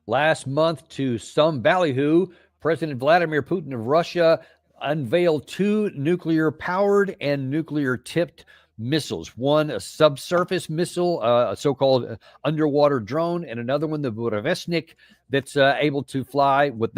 Last month, to some ballyhoo, President Vladimir Putin of Russia unveiled two nuclear-powered and nuclear-tipped missiles. One, a subsurface missile, a so-called underwater drone, and another one, the Burevestnik, that's able to fly with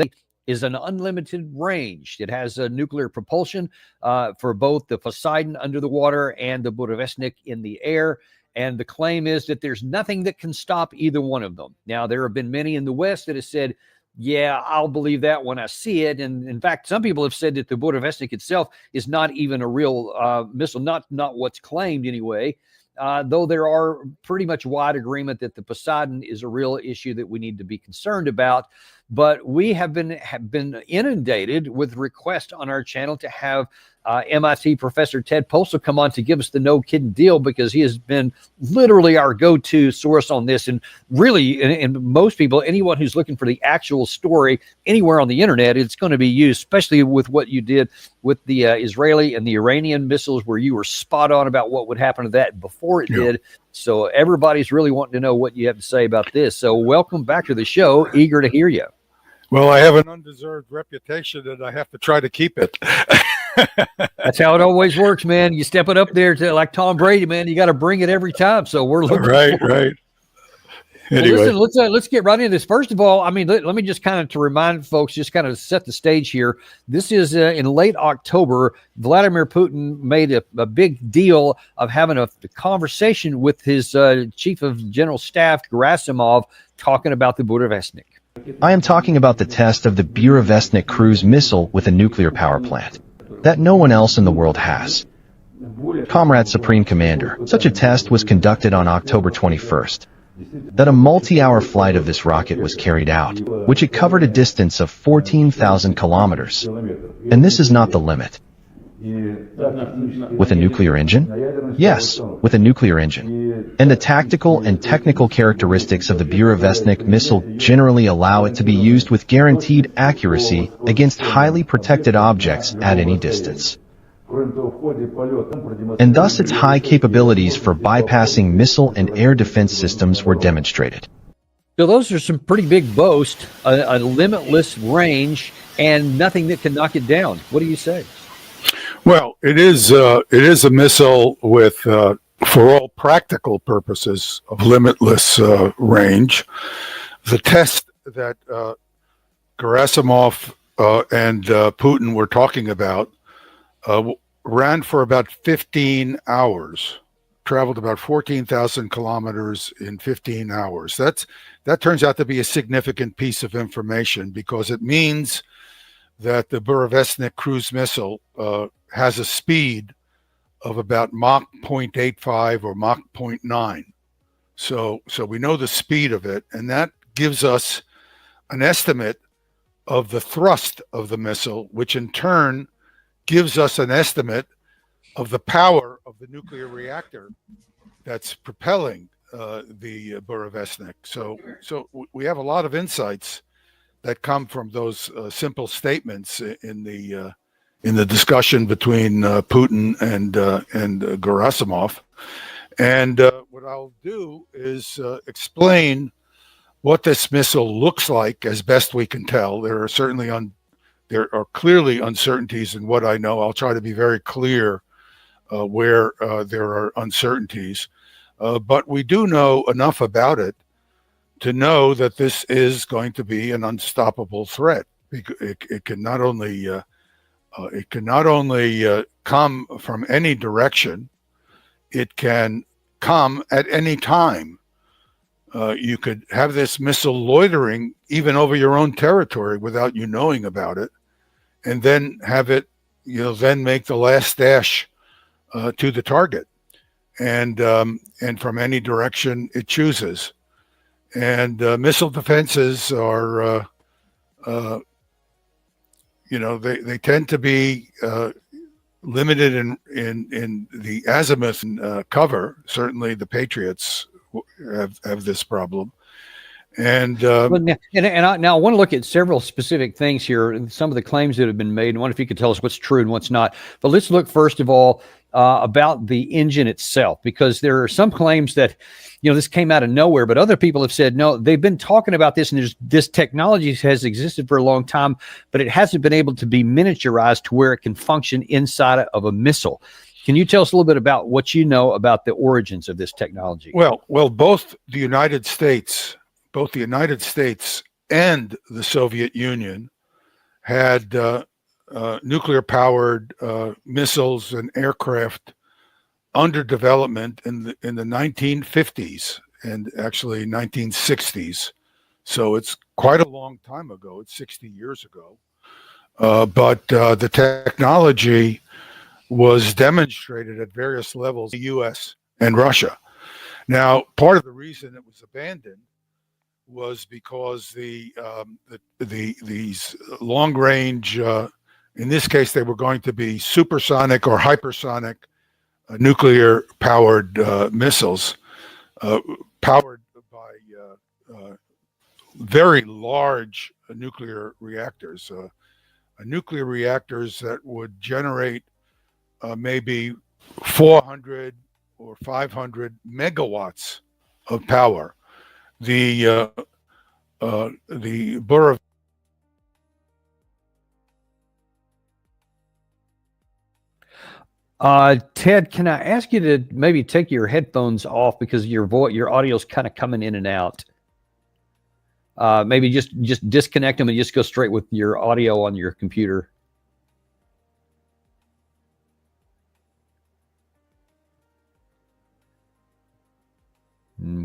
is an unlimited range. It has a nuclear propulsion for both the Poseidon under the water and the Burevestnik in the air. And the claim is that there's nothing that can stop either one of them. Now, there have been many in the West that have said, yeah, I'll believe that when I see it. And in fact, some people have said that the Burevestnik itself is not even a real missile, not what's claimed anyway. Though there are pretty much wide agreement that the Poseidon is a real issue that we need to be concerned about. But we have been inundated with requests on our channel to have MIT Professor Ted Postol come on to give us the no kidding deal, because he has been literally our go-to source on this. And really, and most people, anyone who's looking for the actual story anywhere on the internet, it's going to be used, especially with what you did with the Israeli and the Iranian missiles, where you were spot on about what would happen to that before it did. So everybody's really wanting to know what you have to say about this. So welcome back to the show. Eager to hear you. Well, I have an undeserved reputation, and I have to try to keep it. That's how it always works, man. You step it up there to like Tom Brady, man. You got to bring it every time. So we're looking right. Anyway. Well, listen, let's get right into this. First of all, I mean, let me just kind of to remind folks, just kind of set the stage here. This is in late October. Vladimir Putin made a big deal of having a conversation with his chief of general staff, Gerasimov, talking about the Burevestnik. I am talking about the test of the Burevestnik cruise missile with a nuclear power plant that no one else in the world has. Comrade Supreme Commander, such a test was conducted on October 21st. That a multi-hour flight of this rocket was carried out, which it covered a distance of 14,000 kilometers. And this is not the limit. With a nuclear engine? Yes, with a nuclear engine. And the tactical and technical characteristics of the Burevestnik missile generally allow it to be used with guaranteed accuracy against highly protected objects at any distance. And thus its high capabilities for bypassing missile and air defense systems were demonstrated. So those are some pretty big boasts, a limitless range, and nothing that can knock it down. What do you say? Well, it is a missile with, for all practical purposes, of limitless range. The test that Gerasimov and Putin were talking about ran for about 15 hours, traveled about 14,000 kilometers in 15 hours. That turns out to be a significant piece of information, because it means that the Burevestnik cruise missile has a speed of about Mach 0.85 or Mach 0.9. So we know the speed of it, and that gives us an estimate of the thrust of the missile, which in turn gives us an estimate of the power of the nuclear reactor that's propelling the Burevestnik. So we have a lot of insights that come from those simple statements in the discussion between Putin and Gerasimov. And what I'll do is explain what this missile looks like as best we can tell. There are clearly uncertainties in what I know. I'll try to be very clear where there are uncertainties. But we do know enough about it to know that this is going to be an unstoppable threat. It can not only come from any direction, it can come at any time. You could have this missile loitering even over your own territory without you knowing about it, and then have it, then make the last dash to the target, and from any direction it chooses. And missile defenses are, they tend to be limited in the azimuth cover. Certainly, the Patriots have this problem. And now I want to look at several specific things here, and some of the claims that have been made. And I wonder if you could tell us what's true and what's not. But let's look first of all. about the engine itself, because there are some claims that, this came out of nowhere, but other people have said, no, they've been talking about this, and this technology has existed for a long time, but it hasn't been able to be miniaturized to where it can function inside of a missile. Can you tell us a little bit about what you know about the origins of this technology? Well, both the United States and the Soviet Union had nuclear-powered missiles and aircraft under development in the 1950s and actually 1960s. So it's quite a long time ago. It's 60 years ago. But the technology was demonstrated at various levels in the U.S. and Russia. Now, part of the reason it was abandoned was because these long-range, in this case, they were going to be supersonic or hypersonic nuclear-powered missiles, powered by very large nuclear reactors, nuclear reactors that would generate maybe 400 or 500 megawatts of power. The Burr. Ted, can I ask you to maybe take your headphones off, because your audio is kind of coming in and out. Maybe just disconnect them and just go straight with your audio on your computer.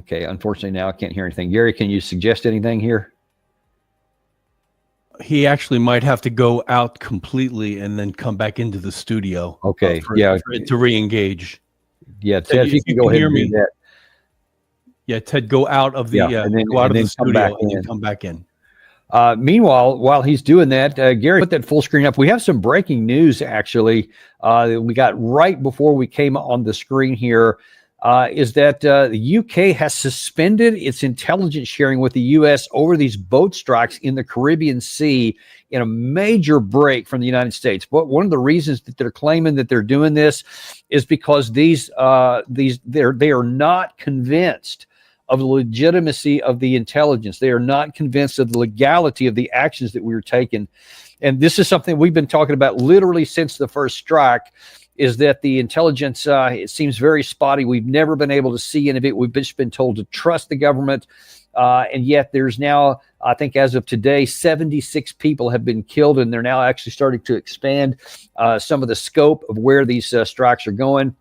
Okay, unfortunately now I can't hear anything. Gary, can you suggest anything here? He actually might have to go out completely and then come back into the studio. Okay, to re-engage. Yeah, Ted, if you can go ahead and do that. Yeah, Ted, go out of the go out of the studio and then come back in. Meanwhile, while he's doing that, Gary, put that full screen up. We have some breaking news, actually. We got right before we came on the screen here. Is that the UK has suspended its intelligence sharing with the US over these boat strikes in the Caribbean Sea in a major break from the United States. But one of the reasons that they're claiming that they're doing this is because they are not convinced of the legitimacy of the intelligence. They are not convinced of the legality of the actions that we were taking. And this is something we've been talking about literally since the first strike, is that the intelligence, it seems very spotty. We've never been able to see any of it. We've just been told to trust the government. And yet there's now, I think as of today, 76 people have been killed, and they're now actually starting to expand some of the scope of where these strikes are going.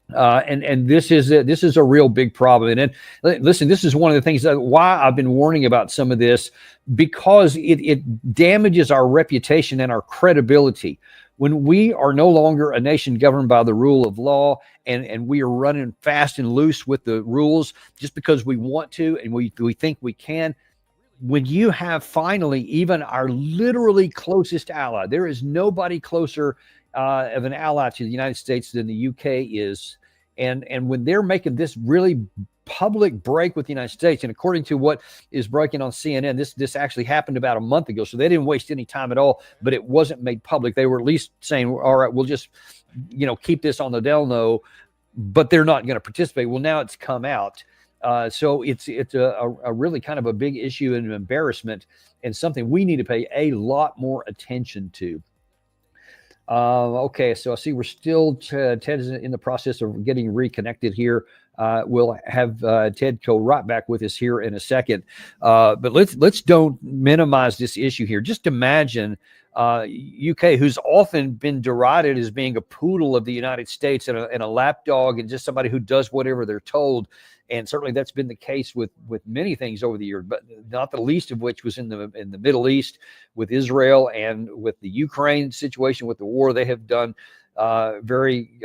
And this is a real big problem. And listen, this is one of the things that why I've been warning about some of this, because it damages our reputation and our credibility. When we are no longer a nation governed by the rule of law, and we are running fast and loose with the rules just because we want to and we think we can, when you have finally even our literally closest ally, there is nobody closer of an ally to the United States than the UK is. And when they're making this really public break with the United States, and according to what is breaking on CNN, this actually happened about a month ago, so they didn't waste any time at all, but it wasn't made public. They were at least saying, all right, we'll just keep this on the down low, but they're not going to participate. Well, now it's come out. So it's a really kind of a big issue and an embarrassment, and something we need to pay a lot more attention to. Okay, so I see we're still, Ted is in the process of getting reconnected here. We'll have Ted go right back with us here in a second. But let's don't minimize this issue here. Just imagine UK, who's often been derided as being a poodle of the United States and a lapdog and just somebody who does whatever they're told. And certainly that's been the case with many things over the years, but not the least of which was in the Middle East with Israel and with the Ukraine situation, with the war. They have done very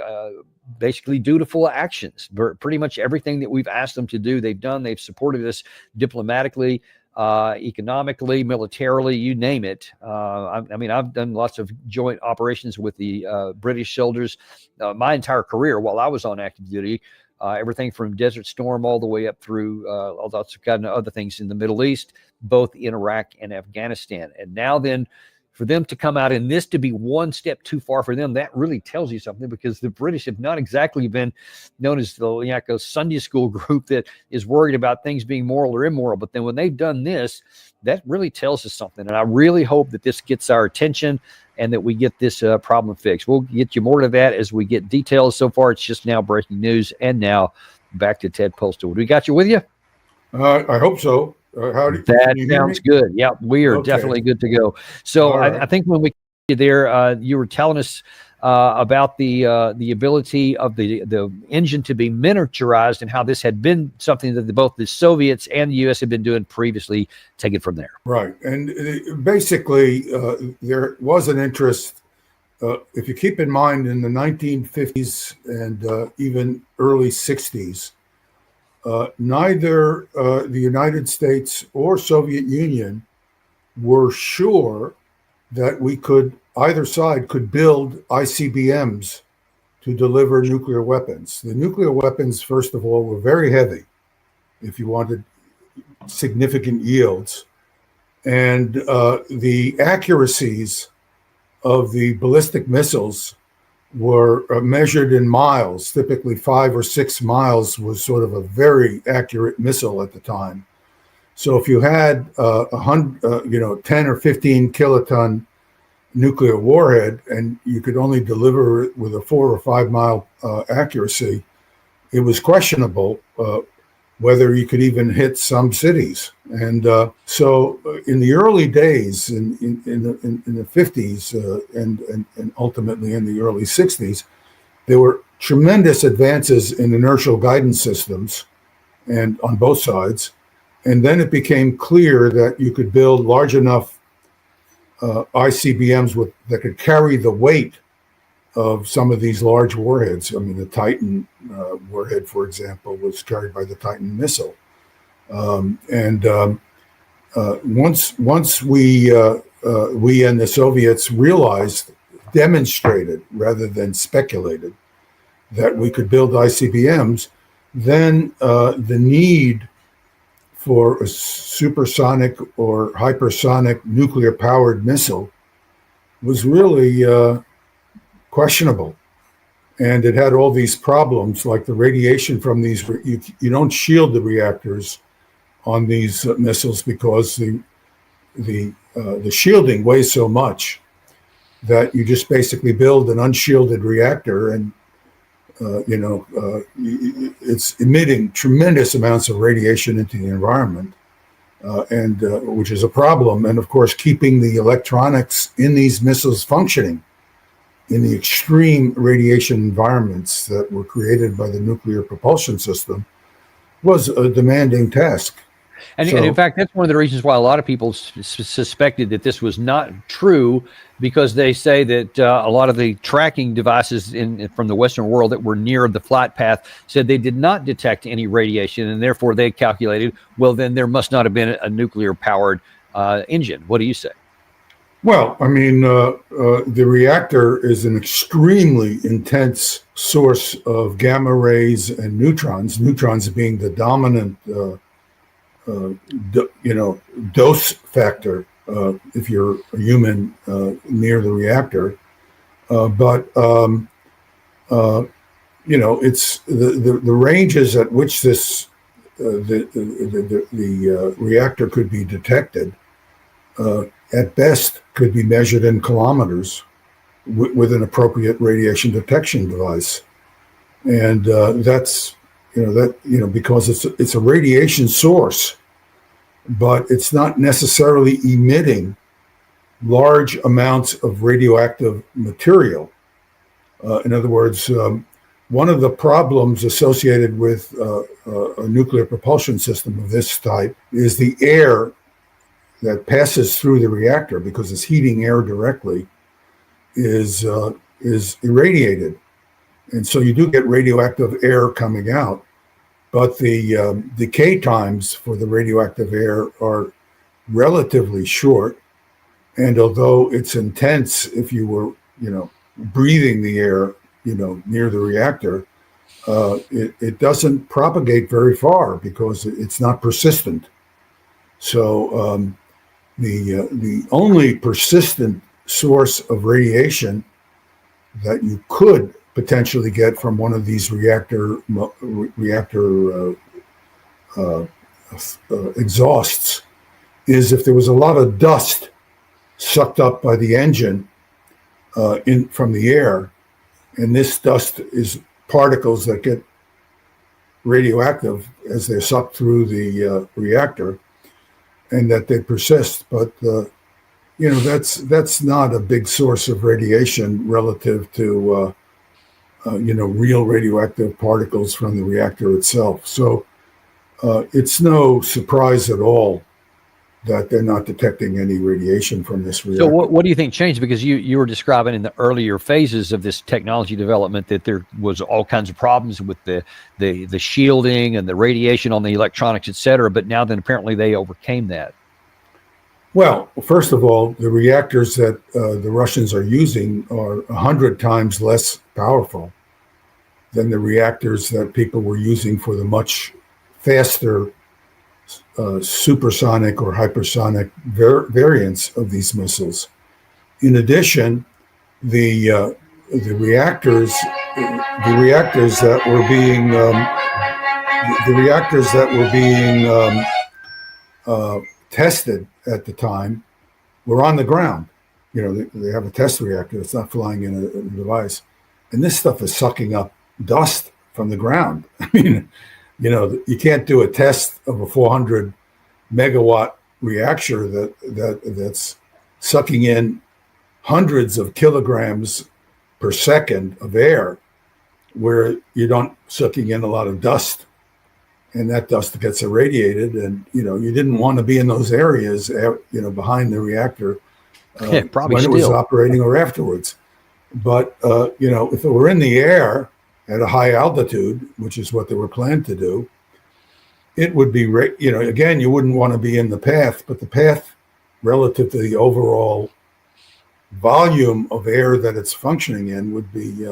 basically dutiful actions. Pretty much everything that we've asked them to do, they've done. They've supported us diplomatically, economically, militarily, you name it. I mean, I've done lots of joint operations with the British soldiers my entire career while I was on active duty. Everything from Desert Storm all the way up through all sorts of kind of other things in the Middle East, both in Iraq and Afghanistan. And now then, for them to come out and this to be one step too far for them, that really tells you something, because the British have not exactly been known as the Sunday school group that is worried about things being moral or immoral. But then when they've done this, that really tells us something. And I really hope that this gets our attention and that we get this problem fixed. We'll get you more to that as we get details. So far, it's just now breaking news. And now back to Ted Postol. We got you with you? I hope so. That sounds good. Yeah, we are definitely good to go. So I think when we get there, you were telling us about the ability of the engine to be miniaturized and how this had been something that both the Soviets and the U.S. had been doing previously. Take it from there. Right. And basically, there was an interest, if you keep in mind, in the 1950s and even early 60s, neither the United States or Soviet Union were sure that either side could build ICBMs to deliver nuclear weapons. The nuclear weapons, first of all, were very heavy if you wanted significant yields. And the accuracies of the ballistic missiles were measured in miles. Typically 5 or 6 miles was sort of a very accurate missile at the time. So if you had 10 or 15 kiloton nuclear warhead and you could only deliver it with a 4 or 5 mile accuracy, it was questionable whether you could even hit some cities. And so in the early days, in the 50s and ultimately in the early 60s, there were tremendous advances in inertial guidance systems and on both sides. And then it became clear that you could build large enough ICBMs that could carry the weight of some of these large warheads. I mean, the Titan warhead, for example, was carried by the Titan missile. Once we and the Soviets demonstrated rather than speculated that we could build ICBMs, then the need for a supersonic or hypersonic nuclear-powered missile was really questionable. And it had all these problems, like the radiation from these. You don't shield the reactors on these missiles because the shielding weighs so much that you just basically build an unshielded reactor, and it's emitting tremendous amounts of radiation into the environment, and which is a problem. And of course, keeping the electronics in these missiles functioning in the extreme radiation environments that were created by the nuclear propulsion system was a demanding task. And in fact, that's one of the reasons why a lot of people suspected that this was not true, because they say that a lot of the tracking devices from the Western world that were near the flight path said they did not detect any radiation, and therefore they calculated, well, then there must not have been a nuclear-powered engine. What do you say? Well, I mean, the reactor is an extremely intense source of gamma rays and neutrons being the dominant dose factor if you're a human near the reactor. It's the ranges at which this the reactor could be detected at best could be measured in kilometers with an appropriate radiation detection device. And that's because it's a radiation source, but it's not necessarily emitting large amounts of radioactive material. In other words, one of the problems associated with a nuclear propulsion system of this type is the air that passes through the reactor, because it's heating air directly, is irradiated. And so you do get radioactive air coming out, but the decay times for the radioactive air are relatively short. And although it's intense if you were, breathing the air, near the reactor, it doesn't propagate very far because it's not persistent. So the only persistent source of radiation that you could potentially get from one of these reactor exhausts is if there was a lot of dust sucked up by the engine from the air, and this dust is particles that get radioactive as they're sucked through the reactor, and that they persist. But that's not a big source of radiation relative to real radioactive particles from the reactor itself. So it's no surprise at all that they're not detecting any radiation from this reactor. So what do you think changed? Because you were describing in the earlier phases of this technology development that there was all kinds of problems with the shielding and the radiation on the electronics, et cetera, but now then apparently they overcame that. Well, first of all, the reactors that the Russians are using are 100 times less powerful than the reactors that people were using for the much faster supersonic or hypersonic variants of these missiles. In addition, the reactors that were being tested at the time were on the ground. They have a test reactor. It's not flying in a device, and this stuff is sucking up dust from the ground. I mean, you can't do a test of a 400 megawatt reactor that's sucking in hundreds of kilograms per second of air, where you're not sucking in a lot of dust, and that dust gets irradiated. And you didn't want to be in those areas, behind the reactor probably when it was operating or afterwards. But if it were in the air at a high altitude, which is what they were planned to do, it would be, again, you wouldn't want to be in the path, but the path relative to the overall volume of air that it's functioning in would be,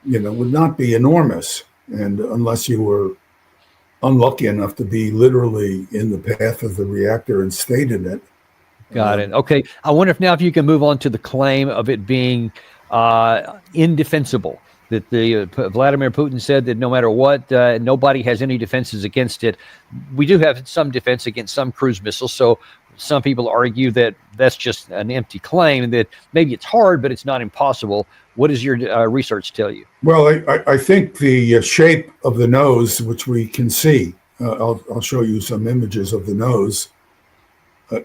would not be enormous. And unless you were unlucky enough to be literally in the path of the reactor and stayed in it. Got it. Okay. I wonder if you can move on to the claim of it being indefensible. That Vladimir Putin said that no matter what, nobody has any defenses against it. We do have some defense against some cruise missiles. So some people argue that that's just an empty claim, and that maybe it's hard, but it's not impossible. What does your research tell you? Well, I think the shape of the nose, which we can see, I'll show you some images of the nose,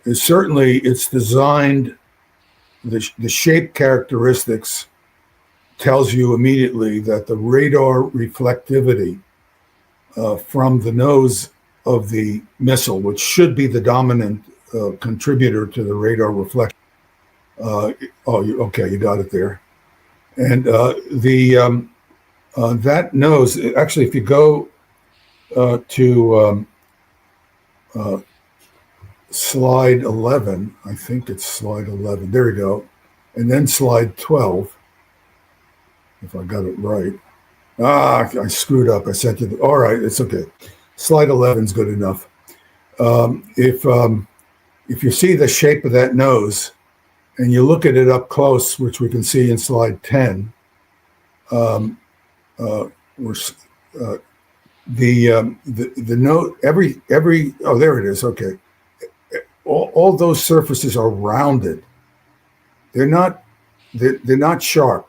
is certainly it's designed, the shape characteristics tells you immediately that the radar reflectivity from the nose of the missile, which should be the dominant contributor to the radar reflection. You got it there. And that nose, actually, if you go to slide 11, I think it's slide 11. There we go. And then slide 12. If I got it right. I screwed up. I sent you. All right, it's okay. Slide 11 is good enough. If you see the shape of that nose, and you look at it up close, which we can see in slide 10, the note every there it is. Okay, all those surfaces are rounded. They're not sharp.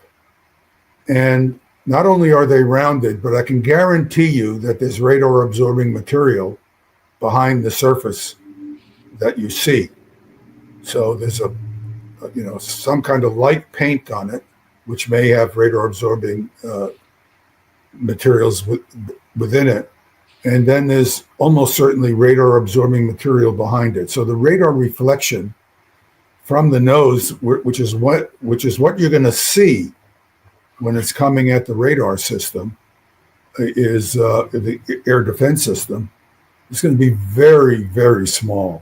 And not only are they rounded, but I can guarantee you that there's radar absorbing material behind the surface that you see. So there's some kind of light paint on it, which may have radar absorbing materials within it. And then there's almost certainly radar absorbing material behind it. So the radar reflection from the nose, which is what you're going to see when it's coming at the radar system, is the air defense system. It's going to be very, very small.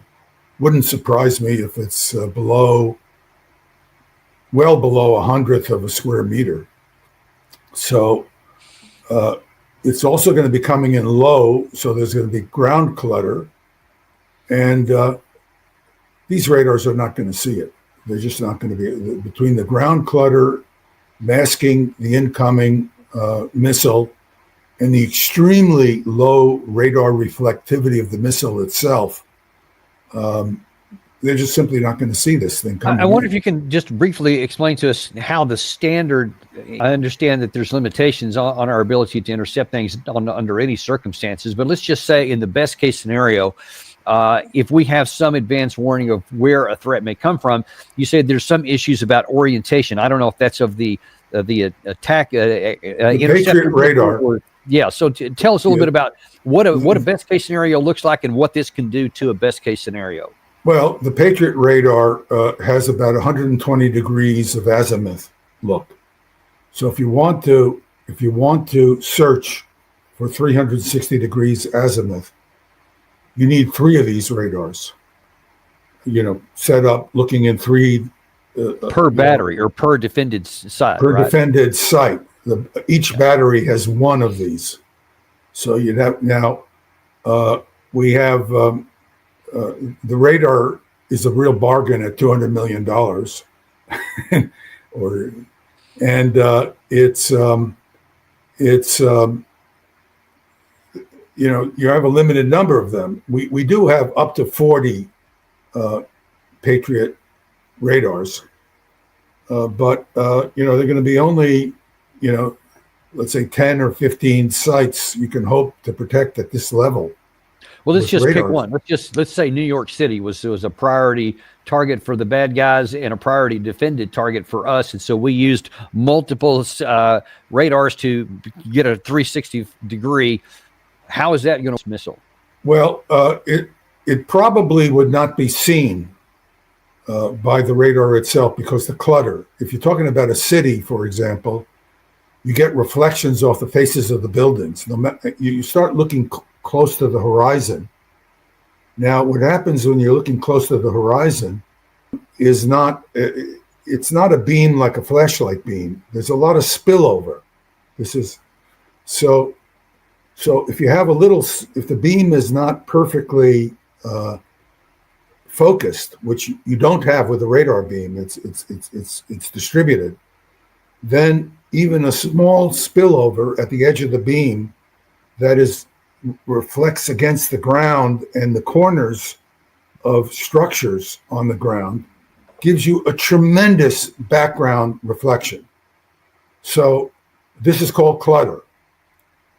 Wouldn't surprise me if it's well below 1/100th of a square meter. So it's also going to be coming in low, so there's going to be ground clutter, and these radars are not going to see it. They're just not going to be, between the ground clutter, masking the incoming missile, and the extremely low radar reflectivity of the missile itself. They're just simply not going to see this thing coming. I wonder if you can just briefly explain to us how the standard, I understand that there's limitations on our ability to intercept things under any circumstances, but let's just say in the best case scenario, if we have some advance warning of where a threat may come from, you said there's some issues about orientation. I don't know if that's of the attack Patriot radar. Yeah, so tell us a little bit about what a best case scenario looks like and what this can do to a best case scenario. Well, the Patriot radar has about 120 degrees of azimuth look. So if you want to search for 360 degrees azimuth, you need 3 of these radars. Set up looking in 3 per battery or per defended site. Per defended site. Each battery has 1 of these. So you'd have now. We have. The radar is a real bargain at $200 million, you have a limited number of them. We do have up to 40 Patriot radars, but they're going to be only let's say 10 or 15 sites you can hope to protect at this level. Well, let's just pick one. Let's say New York City was a priority target for the bad guys and a priority defended target for us, and so we used multiple radars to get a 360 degree. How is that going to missile? Well, it probably would not be seen by the radar itself because the clutter. If you're talking about a city, for example, you get reflections off the faces of the buildings. You start looking close to the horizon. Now, what happens when you're looking close to the horizon is it's not a beam like a flashlight beam. There's a lot of spillover. So if you have if the beam is not perfectly focused, which you don't have with a radar beam, it's distributed, then even a small spillover at the edge of the beam that reflects against the ground and the corners of structures on the ground gives you a tremendous background reflection. So this is called clutter.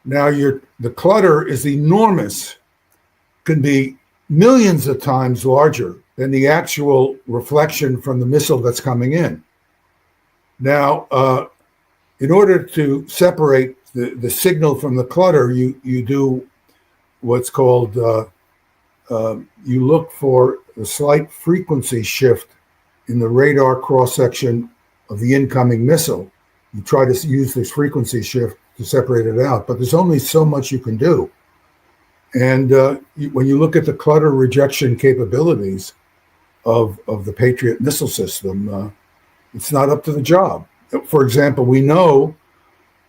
Now the clutter is enormous, can be millions of times larger than the actual reflection from the missile that's coming in. Now, in order to separate the signal from the clutter, you do what's called, you look for a slight frequency shift in the radar cross-section of the incoming missile. You try to use this frequency shift to separate it out, but there's only so much you can do. And when you look at the clutter rejection capabilities of the Patriot missile system, it's not up to the job. For example, we know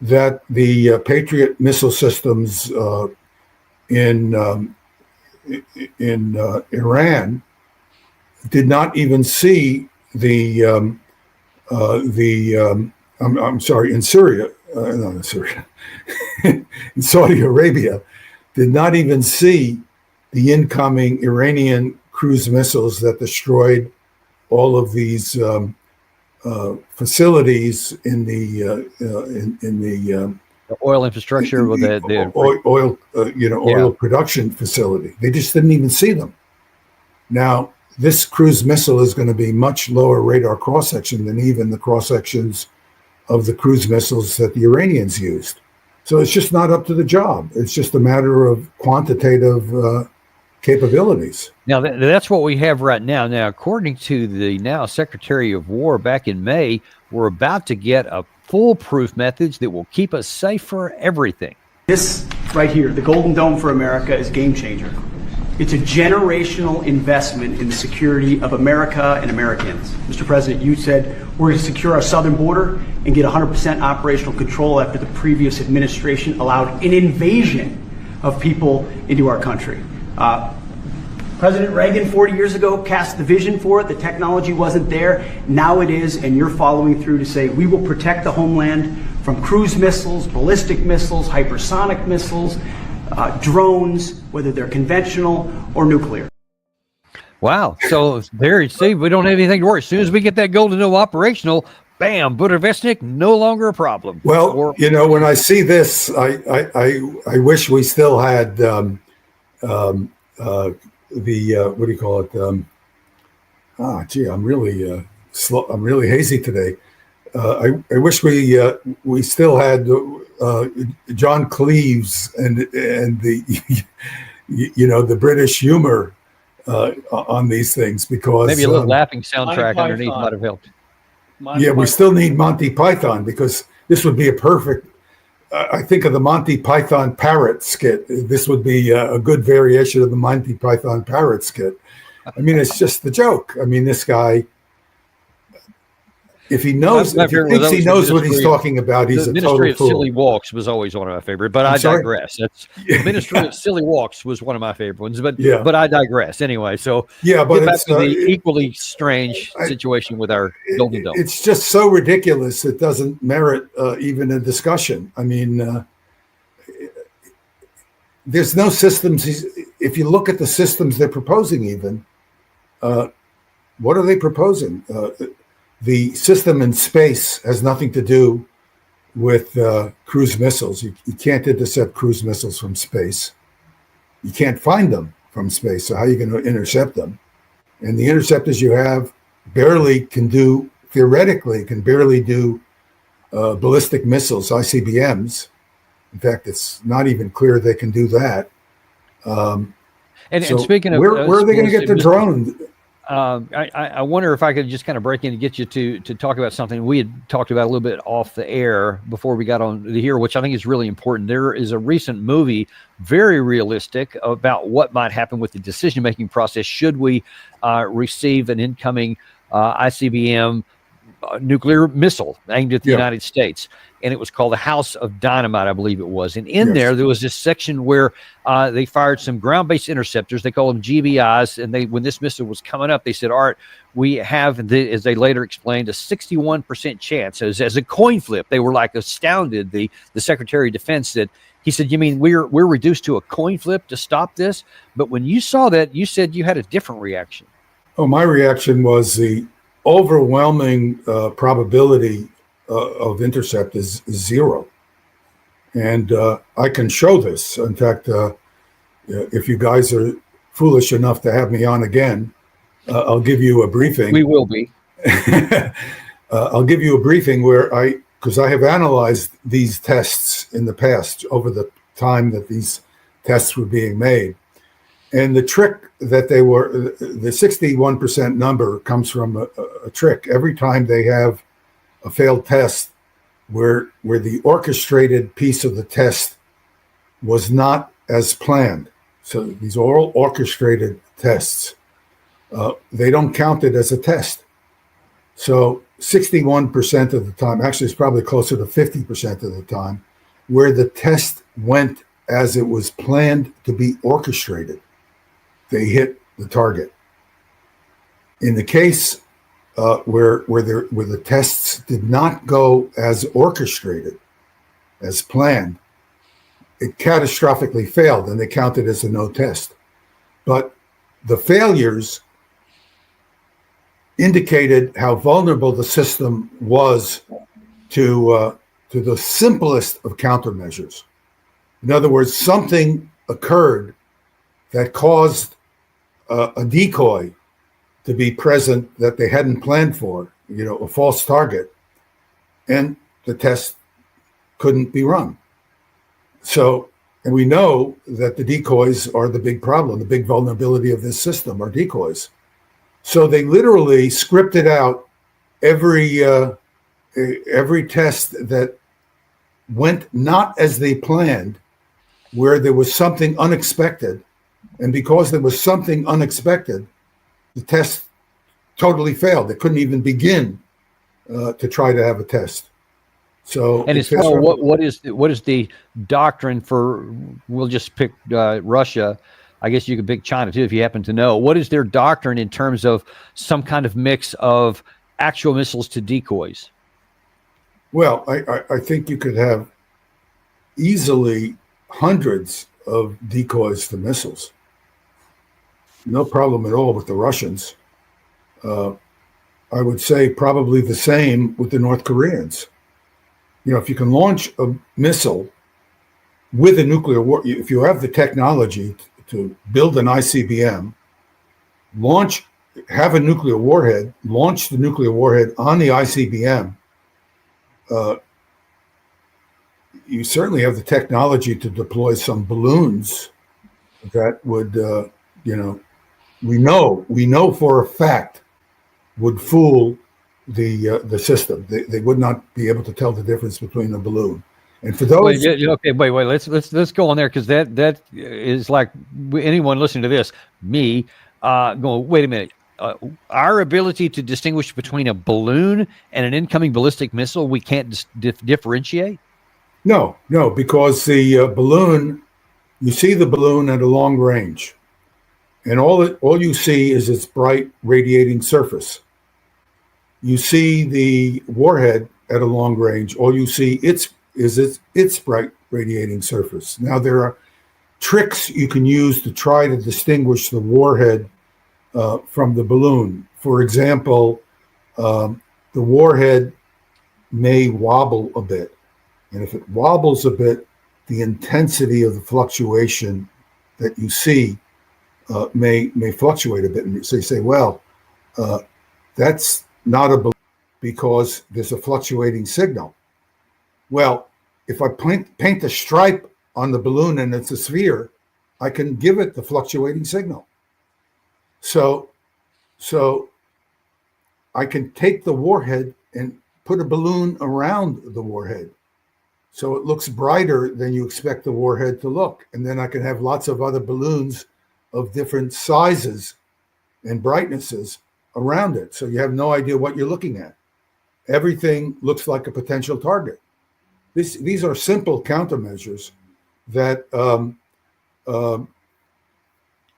that the Patriot missile systems in Iran did not even see in Syria, not in Syria, in Saudi Arabia, did not even see the incoming Iranian cruise missiles that destroyed all of these facilities in the oil infrastructure with the oil production facility. They just didn't even see them. Now, this cruise missile is going to be much lower radar cross-section than even the cross-sections of the cruise missiles that the Iranians used. So it's just not up to the job. It's just a matter of quantitative capabilities. Now, that's what we have right now. Now, according to the now Secretary of War back in May, we're about to get a foolproof method that will keep us safe for everything. This right here, the Golden Dome for America, is a game changer. It's a generational investment in the security of America and Americans. Mr. President, you said we're going to secure our southern border and get 100% operational control after the previous administration allowed an invasion of people into our country. President Reagan 40 years ago cast the vision for it. The technology wasn't there. Now it is, and you're following through to say we will protect the homeland from cruise missiles, ballistic missiles, hypersonic missiles, drones, whether they're conventional or nuclear. Wow. So there you see, we don't have anything to worry. As soon as we get that Golden Dome operational, bam, Budapest, no longer a problem. Well, when I see this, I wish we still had what do you call it? I'm really slow. I'm really hazy today. I wish we still had John Cleves and the the British humor on these things, because maybe a little laughing soundtrack underneath might have helped. We still need Monty Python, because this would be a perfect. I think of the Monty Python parrot skit. This would be a good variation of the Monty Python parrot skit. I mean, it's just the joke. I mean, this guy, if he knows, if he thinks he knows what he's talking about, he's a total fool. The Ministry of Silly Walks was always one of my favorite, but I digress. That's the Ministry of Silly Walks was one of my favorite ones, but I digress anyway. So but get back to the equally strange situation with our Golden Dome. It's just so ridiculous. It doesn't merit even a discussion. I mean, there's no systems. If you look at the systems they're proposing, even what are they proposing? The system in space has nothing to do with cruise missiles. You can't intercept cruise missiles from space. You can't find them from space. So how are you going to intercept them? And the interceptors you have theoretically can barely do ballistic missiles, ICBMs. In fact, it's not even clear they can do that. And speaking of, where are they going to get the drone? I wonder if I could just kind of break in and get you to talk about something we had talked about a little bit off the air before we got on here, which I think is really important. There is a recent movie, very realistic, about what might happen with the decision-making process should we receive an incoming ICBM nuclear missile aimed at the United States. And it was called The House of Dynamite, I believe it was. And in there was this section where they fired some ground-based interceptors. They call them GBIs. And when this missile was coming up, they said, all right, we have, as they later explained, a 61% chance. As a coin flip, they were like astounded. The Secretary of Defense said, he said, you mean we're reduced to a coin flip to stop this? But when you saw that, you said you had a different reaction. Oh, my reaction was the overwhelming probability of intercept is zero. And I can show this. In fact, if you guys are foolish enough to have me on again, I'll give you a briefing. We will be. I'll give you a briefing because I have analyzed these tests in the past over the time that these tests were being made. And the trick that the 61% number comes from a trick. Every time they have a failed test where the orchestrated piece of the test was not as planned. So these are all orchestrated tests. They don't count it as a test. So 61% of the time, actually it's probably closer to 50% of the time, where the test went as it was planned to be orchestrated, they hit the target. In the case where the tests did not go as orchestrated, as planned, it catastrophically failed, and they counted as a no test. But the failures indicated how vulnerable the system was to the simplest of countermeasures. In other words, something occurred that caused a decoy to be present that they hadn't planned for, a false target, and the test couldn't be run. So, and we know that the decoys are the big problem, the big vulnerability of this system are decoys. So they literally scripted out every test that went not as they planned, where there was something unexpected. And because there was something unexpected, the test totally failed. They couldn't even begin to try to have a test. So, and as far what is the doctrine for? We'll just pick Russia. I guess you could pick China too if you happen to know. What is their doctrine in terms of some kind of mix of actual missiles to decoys? Well, I think you could have easily hundreds of decoys to missiles. No problem at all with the Russians. I would say probably the same with the North Koreans. If you can launch a missile with a nuclear war, if you have the technology to build an ICBM, have a nuclear warhead, launch the nuclear warhead on the ICBM, you certainly have the technology to deploy some balloons that would, we know for a fact would fool the system. They would not be able to tell the difference between a balloon. And for those, wait. Let's go on there, because that is like anyone listening to this, me going, wait a minute. Our ability to distinguish between a balloon and an incoming ballistic missile, we can't differentiate. No, because the balloon, you see the balloon at a long range, and all you see is its bright radiating surface. You see the warhead at a long range, all you see is its bright radiating surface. Now, there are tricks you can use to try to distinguish the warhead from the balloon. For example, the warhead may wobble a bit. And if it wobbles a bit, the intensity of the fluctuation that you see may fluctuate a bit. And so you say, well, that's not a balloon because there's a fluctuating signal. Well, if I paint a stripe on the balloon and it's a sphere, I can give it the fluctuating signal. So I can take the warhead and put a balloon around the warhead, so it looks brighter than you expect the warhead to look. And then I can have lots of other balloons of different sizes and brightnesses around it. So you have no idea what you're looking at. Everything looks like a potential target. These are simple countermeasures that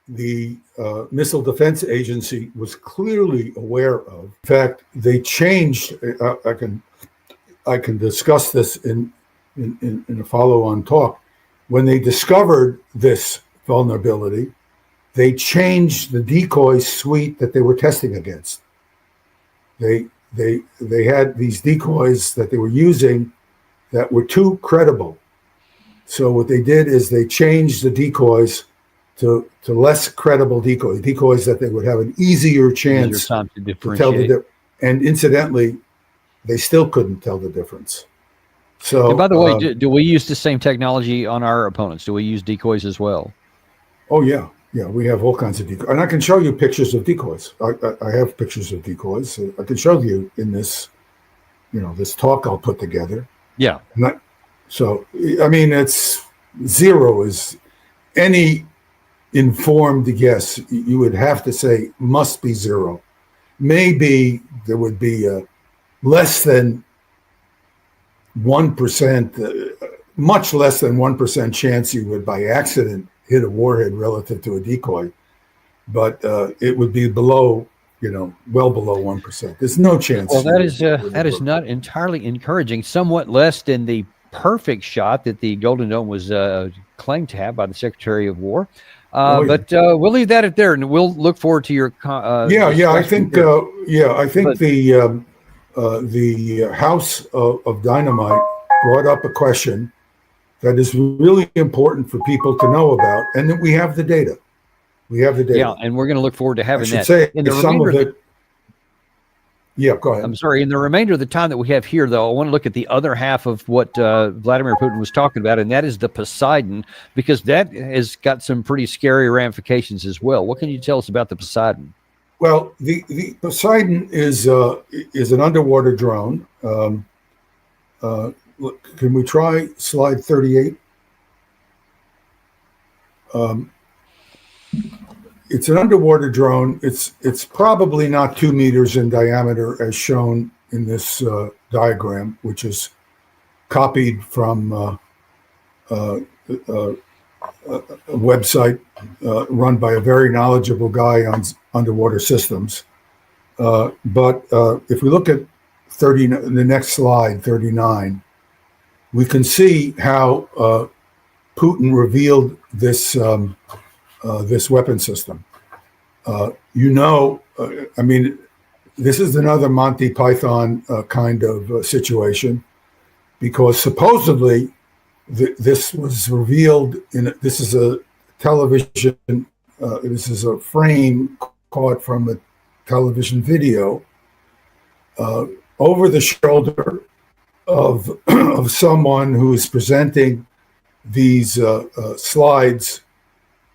the Missile Defense Agency was clearly aware of. In fact, they changed. I can discuss this in a follow-on talk. When they discovered this vulnerability, they changed the decoy suite that they were testing against. They had these decoys that they were using that were too credible. So what they did is they changed the decoys to less credible decoys that they would have an easier chance to tell the difference. And incidentally, they still couldn't tell the difference. So, and by the way, do we use the same technology on our opponents? Do we use decoys as well? Oh yeah, we have all kinds of decoys, and I can show you pictures of decoys. I have pictures of decoys. I can show you in this, this talk I'll put together. Yeah. So I mean, it's zero is any informed guess. You would have to say must be zero. Maybe there would be a less than 1%, much less than 1% chance you would by accident hit a warhead relative to a decoy, but it would be below, well below 1%. There's no chance. Well, that is not entirely encouraging. Somewhat less than the perfect shot that the Golden Dome was claimed to have by the Secretary of War. But we'll leave that at there, and we'll look forward to your. I think the House of Dynamite brought up a question that is really important for people to know about, and that we have the data. Yeah, and we're going to look forward to having that. In the some of it. Yeah, go ahead. I'm sorry. In the remainder of the time that we have here, though, I want to look at the other half of what Vladimir Putin was talking about, and that is the Poseidon, because that has got some pretty scary ramifications as well. What can you tell us about the Poseidon? Well, the Poseidon is an underwater drone. Look, can we try slide 38? It's an underwater drone. It's probably not 2 meters in diameter as shown in this diagram, which is copied from website run by a very knowledgeable guy on underwater systems. But if we look at the next slide, 39, we can see how Putin revealed this this weapon system. I mean, this is another Monty Python kind of situation, because supposedly this was revealed this is a television, this is a frame caught from a television video over the shoulder of someone who is presenting these slides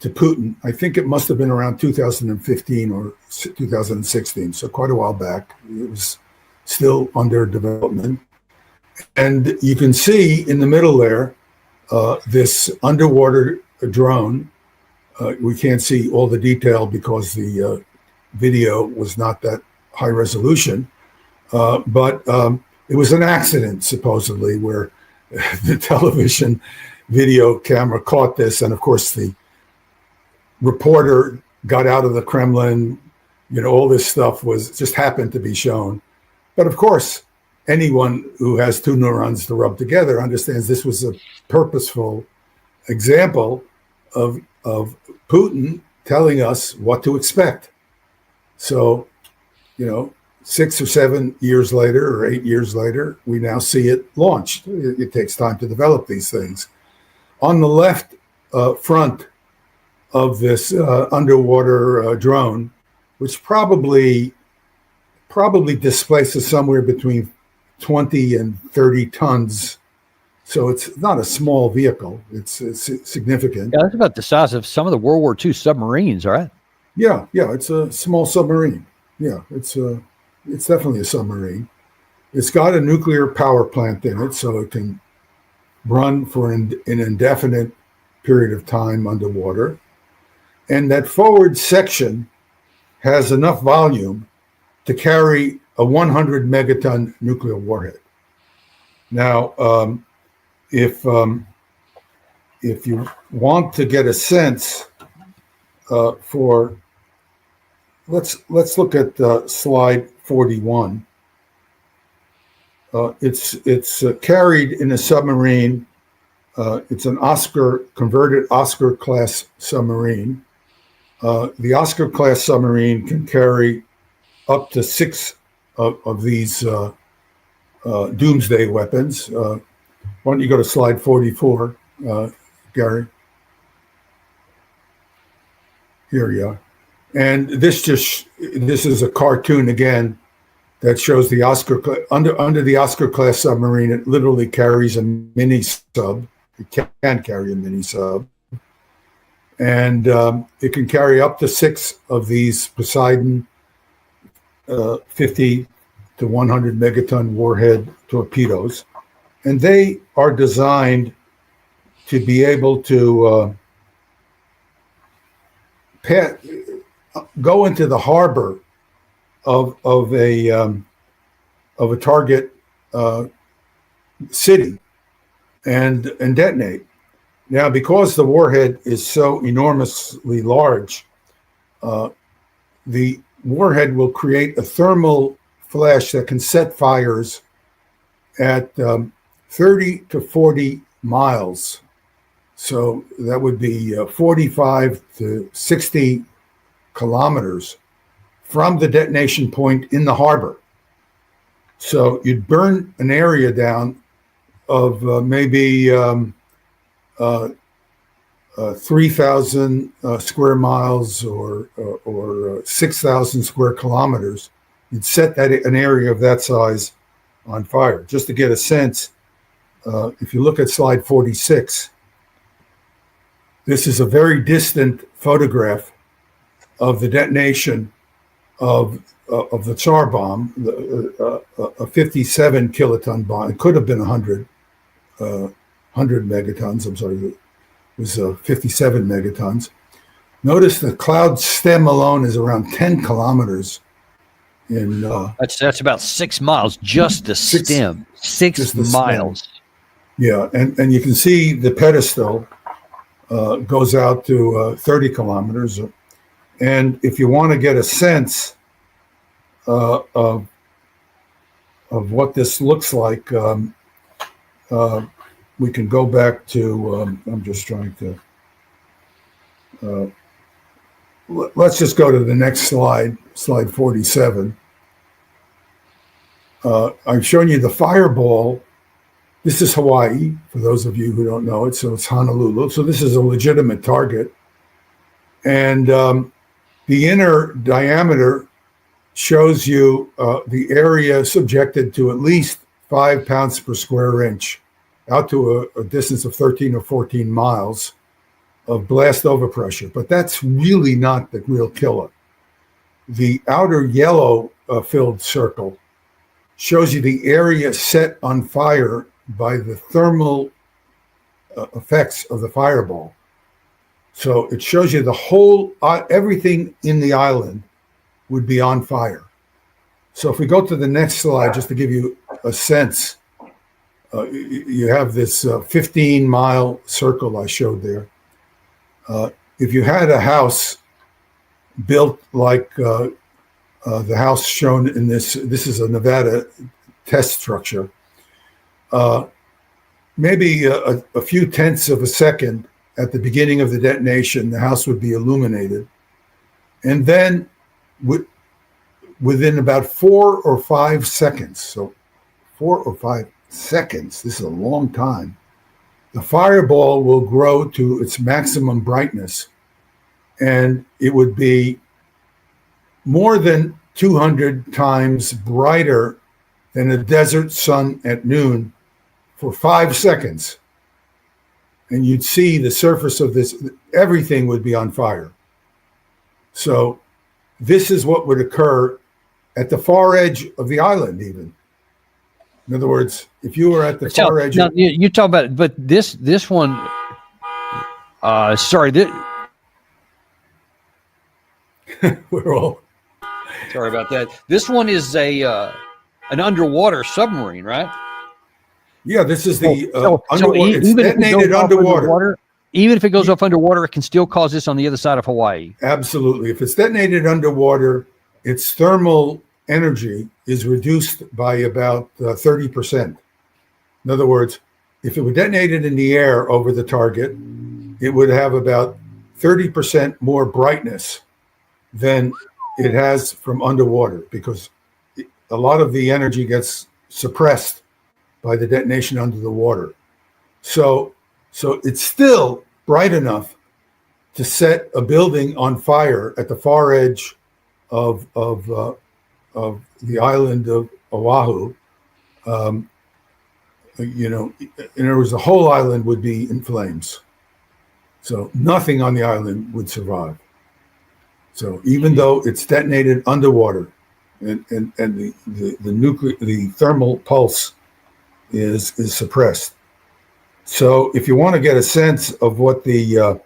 to Putin. I think it must have been around 2015 or 2016, so quite a while back. It was still under development. And you can see in the middle there, this underwater drone. We can't see all the detail because the video was not that high resolution, but it was an accident, supposedly, where the television video camera caught this. And of course, the reporter got out of the Kremlin, all this stuff was just happened to be shown. But of course, anyone who has two neurons to rub together understands this was a purposeful example of Putin telling us what to expect. So, 6 or 7 years later or 8 years later, we now see it launched. It takes time to develop these things. On the left front of this underwater drone, which probably displaces somewhere between 20 and 30 tons. So it's not a small vehicle. It's significant. Yeah, that's about the size of some of the World War II submarines, right? Yeah, it's a small submarine. Yeah, it's definitely a submarine. It's got a nuclear power plant in it, so it can run for an indefinite period of time underwater. And that forward section has enough volume to carry a 100 megaton nuclear warhead. Now, if you want to get a sense for, let's look at slide 41. It's carried in a submarine. It's an converted Oscar class submarine. The Oscar class submarine can carry up to 6 of these doomsday weapons. Why don't you go to slide 44, Gary? Here you are. And this is a cartoon again that shows the Oscar under the Oscar class submarine. It literally carries a mini sub. It can carry a mini sub, and it can carry up to 6 of these Poseidon 50 to 100 megaton warhead torpedoes, and they are designed to be able to go into the harbor of a target city and detonate. Now, because the warhead is so enormously large, the warhead will create a thermal flash that can set fires at 30 to 40 miles. So that would be 45 to 60 kilometers from the detonation point in the harbor. So you'd burn an area down of maybe 3,000 square miles or 6,000 square kilometers. You'd set an area of that size on fire. Just to get a sense, if you look at slide 46, this is a very distant photograph of the detonation of the Tsar bomb, a 57 kiloton bomb. It could have been 100 megatons. I'm sorry, it was 57 megatons. Notice the cloud stem alone is around 10 kilometers. That's about 6 miles, just the stem. 6 miles. Yeah, and you can see the pedestal goes out to 30 kilometers. And if you want to get a sense of what this looks like, we can go back to, I'm just trying to, let's just go to the next slide, slide 47. I've shown you the fireball. This is Hawaii, for those of you who don't know it. So it's Honolulu. So this is a legitimate target. And the inner diameter shows you the area subjected to at least 5 pounds per square inch, out to a distance of 13 or 14 miles of blast overpressure. But that's really not the real killer. The outer yellow filled circle shows you the area set on fire by the thermal effects of the fireball. So it shows you the whole, everything in the island would be on fire. So if we go to the next slide, just to give you a sense, you have this 15-mile circle I showed there. If you had a house built like the house shown in this is a Nevada test structure, maybe a few tenths of a second at the beginning of the detonation, the house would be illuminated. And then within about 4 or 5 seconds, so 4 or 5 seconds, this is a long time, the fireball will grow to its maximum brightness, and it would be more than 200 times brighter than a desert sun at noon for 5 seconds. And you'd see the surface of this, everything would be on fire. So this is what would occur at the far edge of the island, even. In other words, if you were at the far edge. Now, you talk about it, but this one, we're all. Sorry about that. This one is an underwater submarine, right? Yeah, this is the underwater. It's detonated underwater. Even if it goes off underwater, it can still cause this on the other side of Hawaii. Absolutely. If it's detonated underwater, its thermal energy is reduced by about 30%. In other words, if it were detonated in the air over the target, it would have about 30% more brightness than it has from underwater, because a lot of the energy gets suppressed by the detonation under the water. So it's still bright enough to set a building on fire at the far edge of the island of Oahu. In other words, the whole island would be in flames. So nothing on the island would survive. So even though it's detonated underwater, and the thermal pulse is suppressed. So if you want to get a sense of what the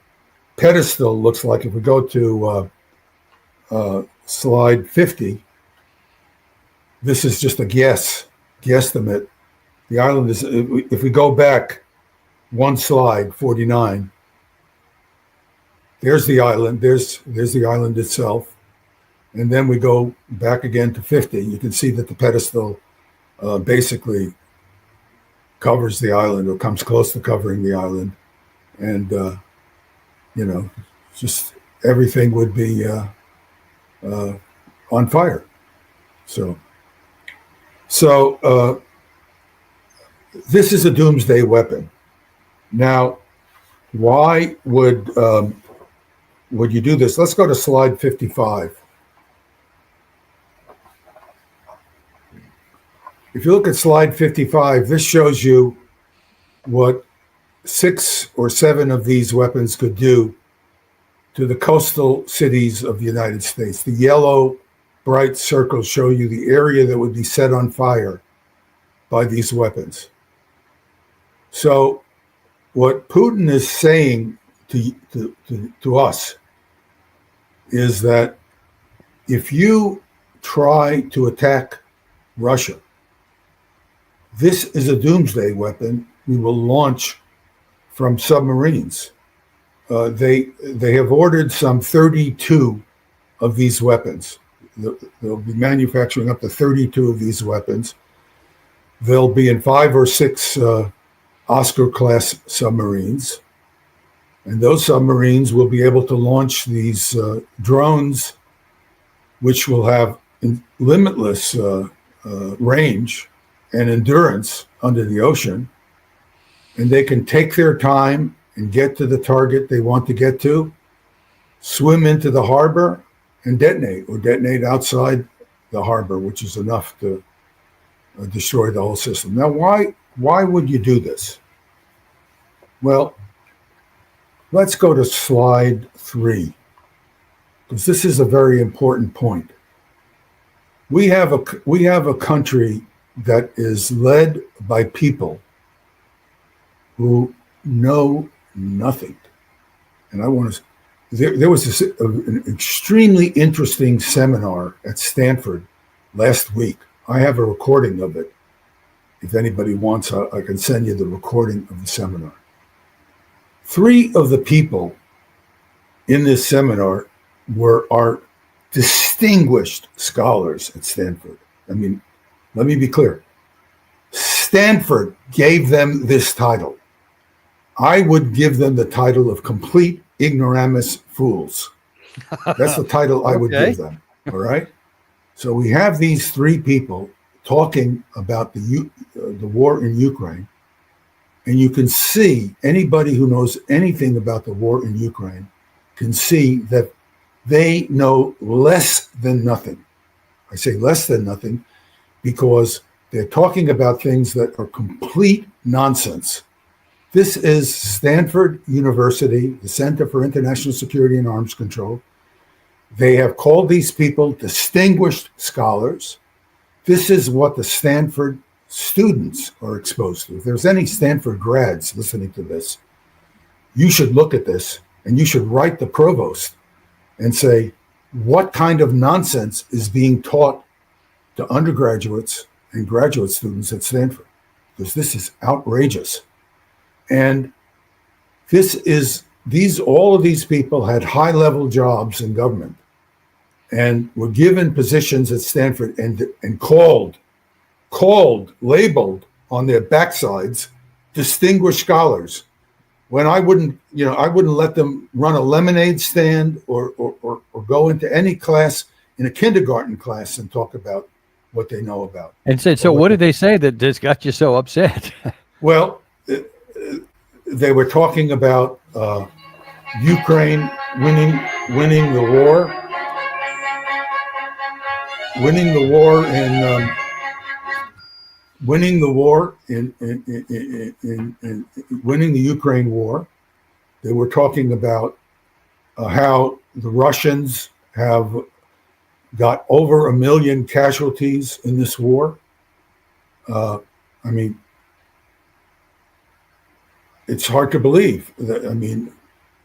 pedestal looks like, if we go to slide 50, this is just a guesstimate. The island is, if we go back one slide, 49, there's the island, there's the island itself. And then we go back again to 50. You can see that the pedestal basically covers the island, or comes close to covering the island. And, just everything would be on fire. So this is a doomsday weapon. Now, why would you do this? Let's go to slide 55. If you look at slide 55, this shows you what 6 or 7 of these weapons could do to the coastal cities of the United States. The yellow bright circles show you the area that would be set on fire by these weapons. So what Putin is saying to us is that if you try to attack Russia, this is a doomsday weapon we will launch from submarines. they have ordered some 32 of these weapons. They'll be manufacturing up to 32 of these weapons. They'll be in 5 or 6 Oscar-class submarines. And those submarines will be able to launch these drones, which will have limitless range and endurance under the ocean. And they can take their time and get to the target they want to get to, swim into the harbor, and detonate, or detonate outside the harbor, which is enough to destroy the whole system. Now, why would you do this? Well, let's go to slide 3, because this is a very important point. We have a country that is led by people who know nothing. And I want to. There was an extremely interesting seminar at Stanford last week. I have a recording of it. If anybody wants, I can send you the recording of the seminar. 3 of the people in this seminar are distinguished scholars at Stanford. I mean, let me be clear. Stanford gave them this title. I would give them the title of complete ignoramus fools. That's the title I would give them. All right. So we have these 3 people talking about the war in Ukraine, and you can see, anybody who knows anything about the war in Ukraine can see that they know less than nothing. I say less than nothing because they're talking about things that are complete nonsense. This is Stanford University, the Center for International Security and Arms Control. They have called these people distinguished scholars. This is what the Stanford students are exposed to. If there's any Stanford grads listening to this, you should look at this and you should write the provost and say, what kind of nonsense is being taught to undergraduates and graduate students at Stanford? Because this is outrageous. And all of these people had high-level jobs in government and were given positions at Stanford and labeled on their backsides distinguished scholars. When I wouldn't let them run a lemonade stand or go into any class in a kindergarten class and talk about what they know about. And said, so what did they say that just got you so upset? Well, they were talking about Ukraine winning the war, winning the Ukraine war. They were talking about how the Russians have got over 1 million casualties in this war. I mean, it's hard to believe.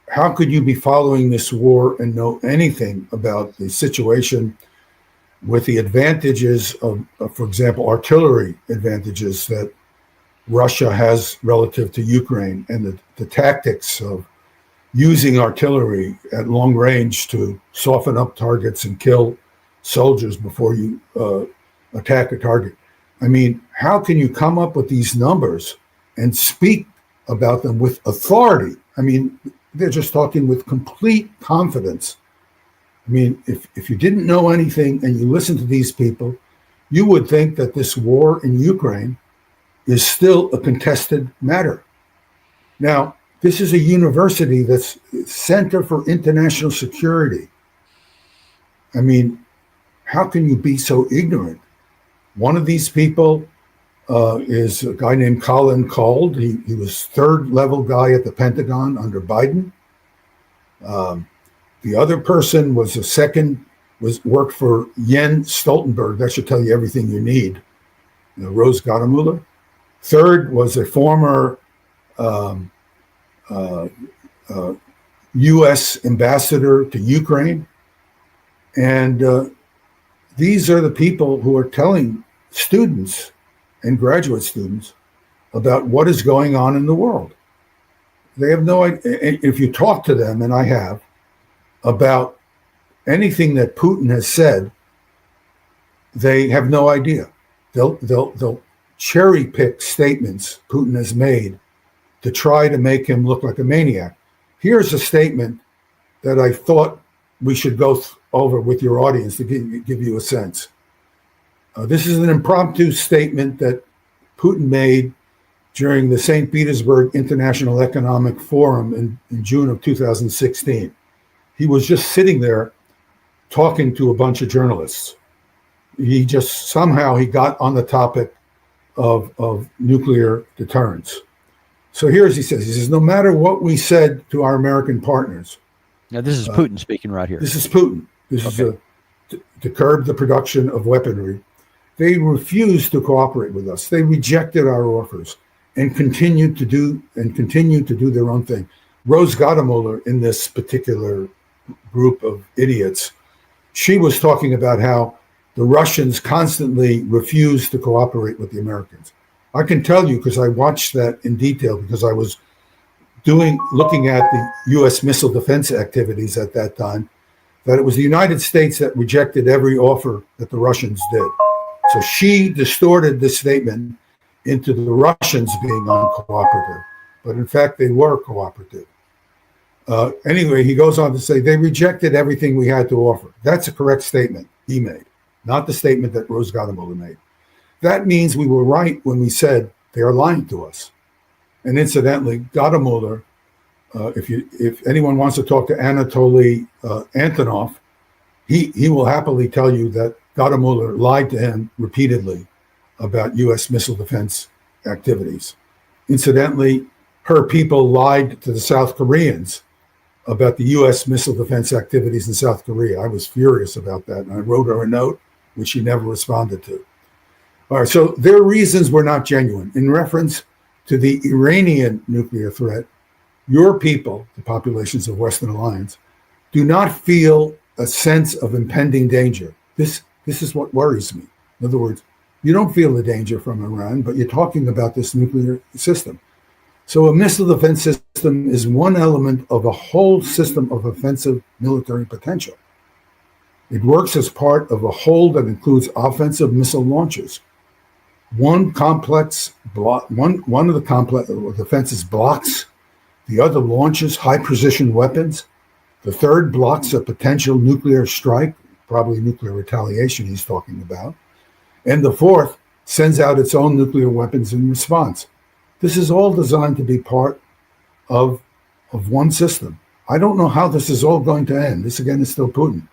How could you be following this war and know anything about the situation with the advantages of, for example, artillery advantages that Russia has relative to Ukraine, and the tactics of using artillery at long range to soften up targets and kill soldiers before you attack a target? I mean, how can you come up with these numbers and speak about them with authority? I mean, they're just talking with complete confidence. I mean, if you didn't know anything and you listen to these people, you would think that this war in Ukraine is still a contested matter. Now, this is a university that's Center for International Security. I mean, how can you be so ignorant? One of these people is a guy named Colin Cald. He was third-level guy at the Pentagon under Biden. The other person was worked for Jens Stoltenberg. That should tell you everything you need. Rose Gottemuller. Third was a former U.S. ambassador to Ukraine. And these are the people who are telling students and graduate students about what is going on in the world. They have no idea. If you talk to them, and I have, about anything that Putin has said, they have no idea. They'll cherry pick statements Putin has made to try to make him look like a maniac. Here's a statement that I thought we should go over with your audience to give you a sense. This is an impromptu statement that Putin made during the St. Petersburg International Economic Forum in June of 2016. He was just sitting there talking to a bunch of journalists. He got on the topic of nuclear deterrence. So he says, no matter what we said to our American partners. Now, this is Putin speaking right here. This is Putin. This is to curb the production of weaponry. They refused to cooperate with us. They rejected our offers and continued to do their own thing. Rose Gottemoeller, in this particular group of idiots, she was talking about how the Russians constantly refused to cooperate with the Americans. I can tell you, because I watched that in detail, because I was looking at the U.S. missile defense activities at that time, that it was the United States that rejected every offer that the Russians did. So she distorted this statement into the Russians being uncooperative, but in fact they were cooperative. Anyway, he goes on to say they rejected everything we had to offer. That's a correct statement he made, not the statement that Rose Gottemoeller made. That means we were right when we said they are lying to us. And incidentally, Gottemoeller, if anyone wants to talk to Anatoly Antonov, he will happily tell you that Gottemoeller lied to him repeatedly about U.S. missile defense activities. Incidentally, her people lied to the South Koreans about the U.S. missile defense activities in South Korea. I was furious about that, and I wrote her a note, which she never responded to. All right, so their reasons were not genuine. In reference to the Iranian nuclear threat, your people, the populations of Western Alliance, do not feel a sense of impending danger. This is what worries me. In other words, you don't feel the danger from Iran, but you're talking about this nuclear system. So a missile defense system is one element of a whole system of offensive military potential. It works as part of a whole that includes offensive missile launches. One of the complex defenses blocks, the other launches high-precision weapons, the third blocks a potential nuclear strike, probably nuclear retaliation he's talking about, and the fourth sends out its own nuclear weapons in response. This is all designed to be part of one system. I don't know how this is all going to end. This, again, is still Putin.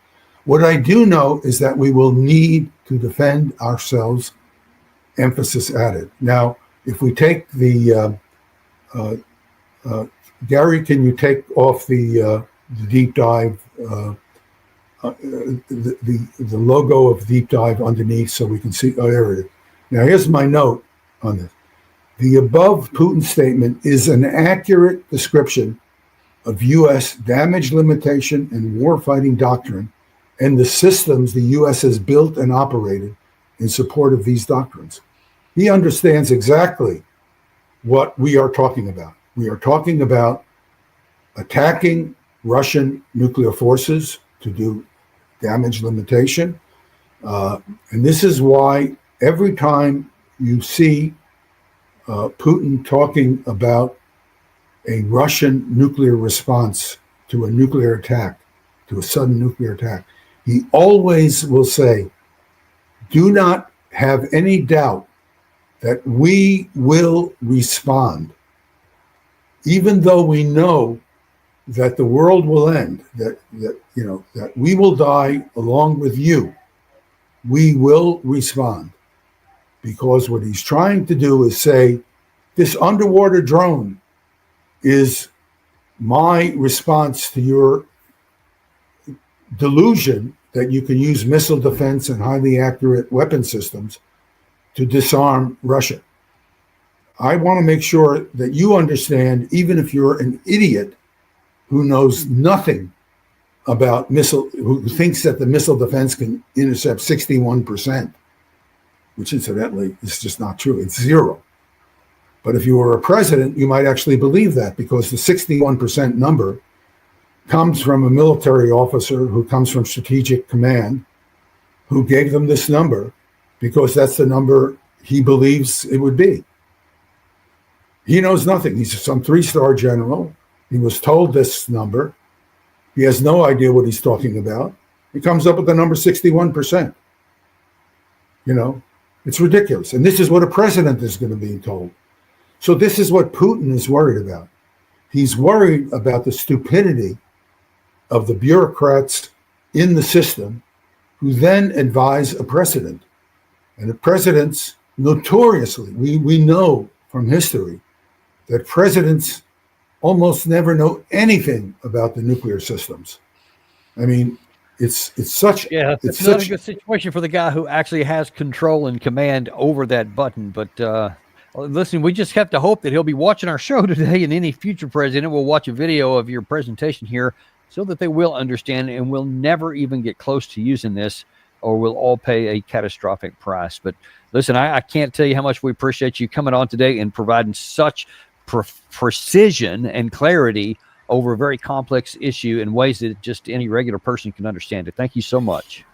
What I do know is that we will need to defend ourselves, emphasis added. Now, if we take the, Gary, can you take off the deep dive, the logo of deep dive underneath so we can see, oh, there it is. Now, here's my note on this. The above Putin statement is an accurate description of U.S. damage limitation and warfighting doctrine and the systems the U.S. has built and operated in support of these doctrines. He understands exactly what we are talking about. We are talking about attacking Russian nuclear forces to do damage limitation. And this is why every time you see Putin talking about a Russian nuclear response to a nuclear attack, to a sudden nuclear attack, he always will say, do not have any doubt that we will respond, even though we know that the world will end, that we will die along with you. We will respond. Because what he's trying to do is say, this underwater drone is my response to your delusion that you can use missile defense and highly accurate weapon systems to disarm Russia. I want to make sure that you understand, even if you're an idiot who knows nothing about who thinks that the missile defense can intercept 61%, which incidentally is just not true. It's zero. But if you were a president, you might actually believe that, because the 61% number comes from a military officer who comes from Strategic Command, who gave them this number because that's the number he believes it would be. He knows nothing. He's some 3-star general. He was told this number. He has no idea what he's talking about. He comes up with the number 61%. You know, it's ridiculous. And this is what a president is going to be told. So this is what Putin is worried about. He's worried about the stupidity of the bureaucrats in the system who then advise a president. And the presidents, notoriously, we know from history that presidents almost never know anything about the nuclear systems. I mean, it's such it's not a good situation for the guy who actually has control and command over that button. But listen, we just have to hope that he'll be watching our show today, and any future president will watch a video of your presentation here so that they will understand and will never even get close to using this, or we'll all pay a catastrophic price. But listen, I can't tell you how much we appreciate you coming on today and providing such precision and clarity over a very complex issue in ways that just any regular person can understand it. Thank you so much.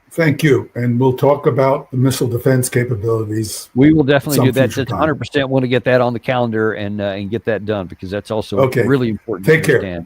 Thank you. And we'll talk about the missile defense capabilities. We will definitely do that. It's 100% want to get that on the calendar and get that done, because that's also really important. Take care.